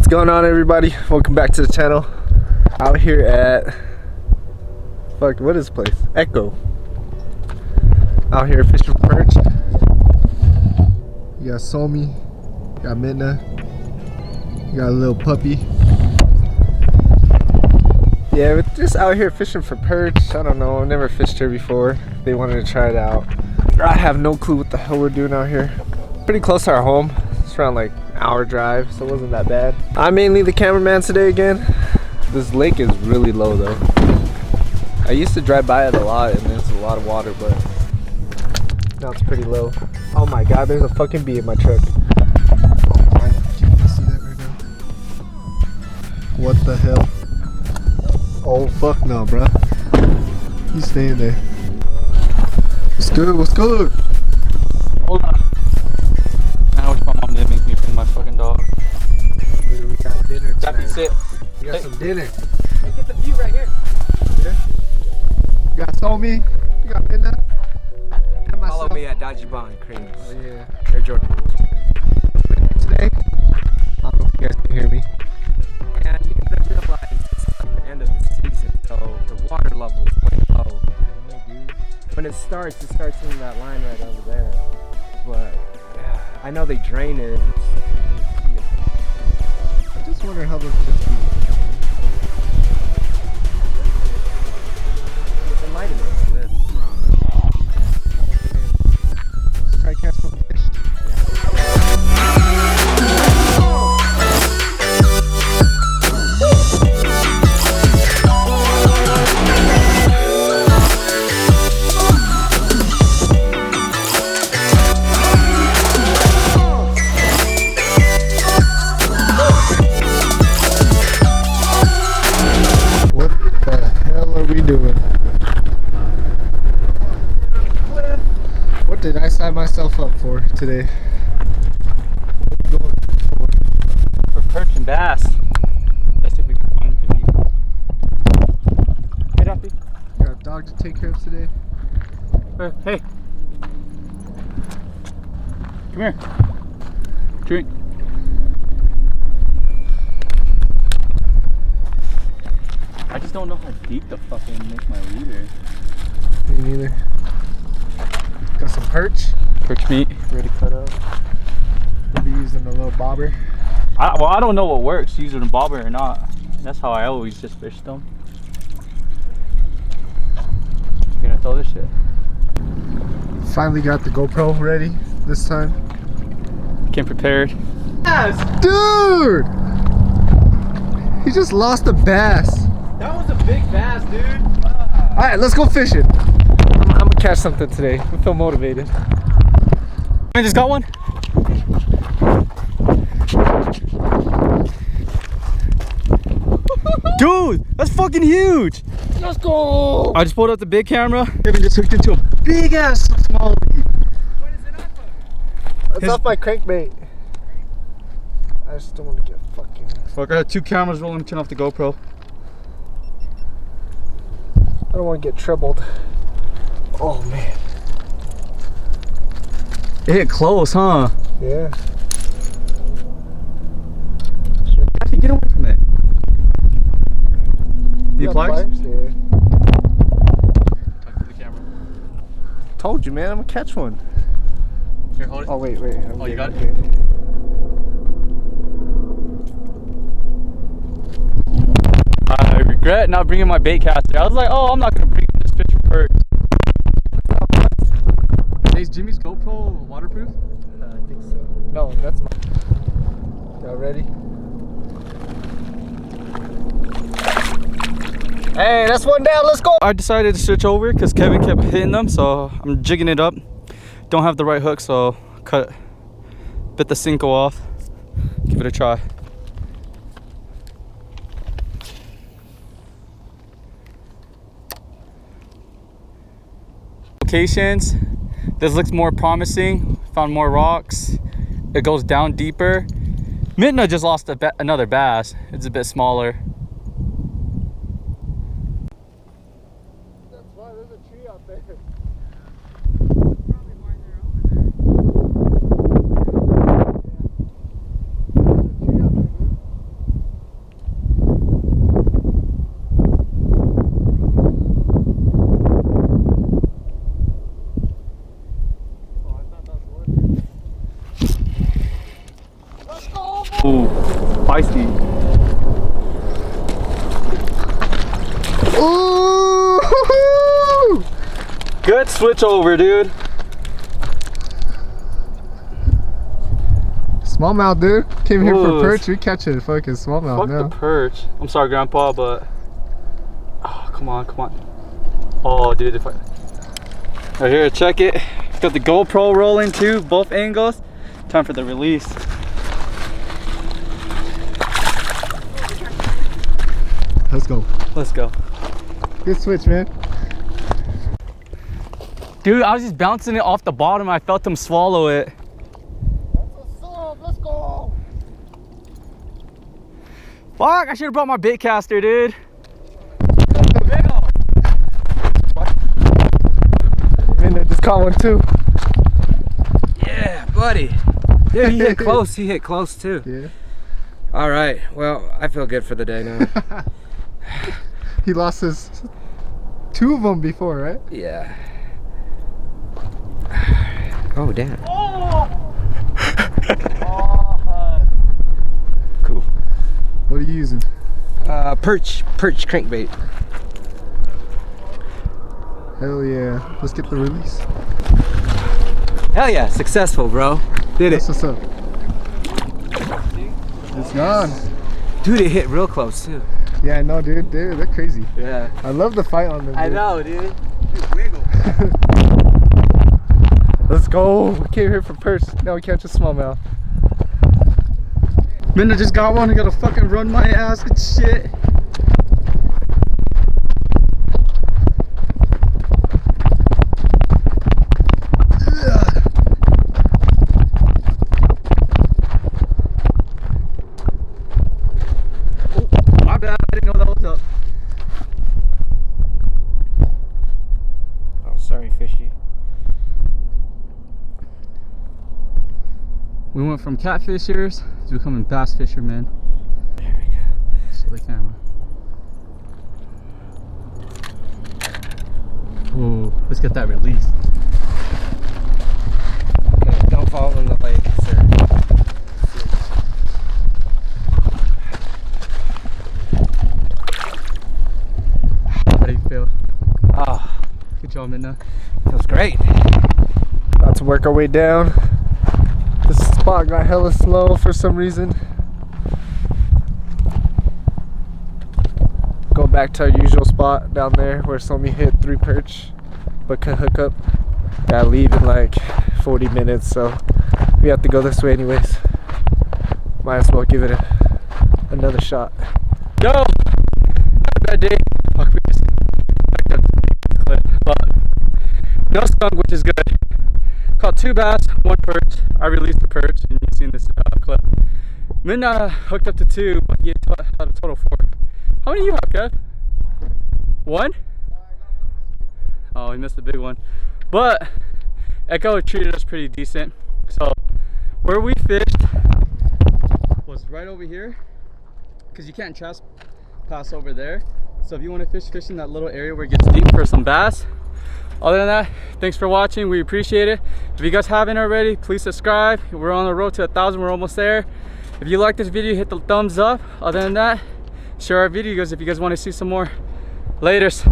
What's going on, everybody? Welcome back to the channel. Out here at what is this place? Echo. Out here fishing for perch. You got Somi, you got Midna, you got a little puppy. Yeah, we're just out here fishing for perch. I don't know, I've never fished here before. They wanted to try it out. I have no clue what the hell we're doing out here. Pretty close to our home. It's around like an hour drive, so it wasn't that bad. I'm mainly the cameraman today again. This lake is really low though. I used to drive by it a lot and there's a lot of water, but now it's pretty low. Oh my god, there's a fucking bee in my truck. Oh my, can you see that right now? What the hell? Oh fuck no, bruh. He's staying there. What's good? What's good? Hold on. I wish my mom didn't make me bring my fucking dog. We got dinner tonight. Happy sit. We got some dinner. Hey, get the view right here. Yeah. You got Somi. You got Midna. And myself. Follow me at Dajiban Creams. Oh yeah. Air Jordan. Today, I don't know if you guys can hear me. And you gotta realize it's at the end of the season, so the water level is way low. When it starts in that line right over there. But I know they drain it. I just wonder how those fish do. The light in it. Let's try to catch some fish. What did I sign myself up for today? For perch and bass. Let's see if we can find the beef. Hey, Duffy. Got a dog to take care of today. Hey. Come here. Drink. I just don't know how deep the fucking makes my leader. Me neither. Got some perch. Perch meat, ready cut up. We'll be using a little bobber. I don't know what works, using a bobber or not. That's how I always just fish them. You gonna throw this shit? Finally got the GoPro ready this time. Came prepared. Yes, dude! He just lost a bass. That was a big bass, dude. Alright, let's go fishing. I'm gonna catch something today. I feel motivated. I just got one. Dude, that's fucking huge. Let's go! I just pulled out the big camera. Kevin just hooked into a big ass smallmouth. What is it off of? It's off my crankbait. I just don't want to get fucking... Fuck, I had two cameras rolling, turn off the GoPro. I don't want to get tripled. Oh man. It hit close, huh? Yeah. I have to get away from it. Need pliers? Yeah. Talk to the camera. Told you, man. I'm gonna catch one. Here, hold it. Oh wait. Oh, you got it? I regret not bringing my bait caster. I was like, oh, I'm not gonna bring this fish for perch. Is Jimmy's GoPro waterproof? I think so. No, that's my... Y'all ready? Hey, that's one down. Let's go. I decided to switch over because Kevin kept hitting them, so I'm jigging it up. Don't have the right hook, so bit the Cinco off. Give it a try. Locations. This looks more promising. Found more rocks. It goes down deeper. Midna just lost another bass. It's a bit smaller. That's why there's a tree out there. Ooh, feisty. Ooh! Good switch over, dude. Smallmouth, dude. Came here Ooh, for perch. We catch a fucking smallmouth Fuck now. the perch. I'm sorry, Grandpa, but oh, come on, come on. Oh, dude, if I right here, check it. Got the GoPro rolling too, both angles. Time for the release. Let's go. Let's go. Good switch, man. Dude, I was just bouncing it off the bottom. I felt him swallow it. Let's go. Fuck, I should have brought my bait caster, dude. And I just caught one too. Yeah, buddy. Dude, he hit close. He hit close too. Yeah. All right. Well, I feel good for the day now. He lost his 2 of them before, right? Yeah. Oh, damn. Cool. What are you using? Perch crankbait. Hell yeah. Let's get the release. Hell yeah, successful, bro. Did it. That's what's up. It's gone. Dude, it hit real close too. Yeah, I know, dude. They're crazy. Yeah. I love the fight on them, dude. I know, dude. Just wiggle. Let's go. We came here for perch. Now we catch a smallmouth. Man, I just got one. I gotta fucking run my ass and shit. My bad, I didn't know that was up. Oh, sorry, fishy. We went from catfishers to becoming bass fishermen. There we go. Show the camera. Ooh, let's get that release. Okay, don't fall in the lake, sir. How do you feel? Oh, Good job, Midna. feels great. About to work our way down. This spot got hella slow for some reason. Go back to our usual spot down there where Somi hit 3 perch but couldn't hook up. Gotta leave in like 40 minutes, so we have to go this way anyways. Might as well give it another shot. Yo! Had a bad day. Fuck, we just backed up to the cliff. But no skunk, which is good. Caught 2 bass, 1 perch. I released the perch, and you've seen this clip. Midna hooked up to 2, but he had a total 4. How many do you have, Kev? 1? Oh, he missed a big one. But Echo treated us pretty decent. So where we fished was right over here, because you can't trespass over there. So if you want to fish in that little area where it gets deep for some bass. Other than that, thanks for watching. We appreciate it. If you guys haven't already, please subscribe. We're on the road to 1,000. We're almost there. If you like this video, hit the thumbs up. Other than that, share our videos if you guys want to see some more. Laters.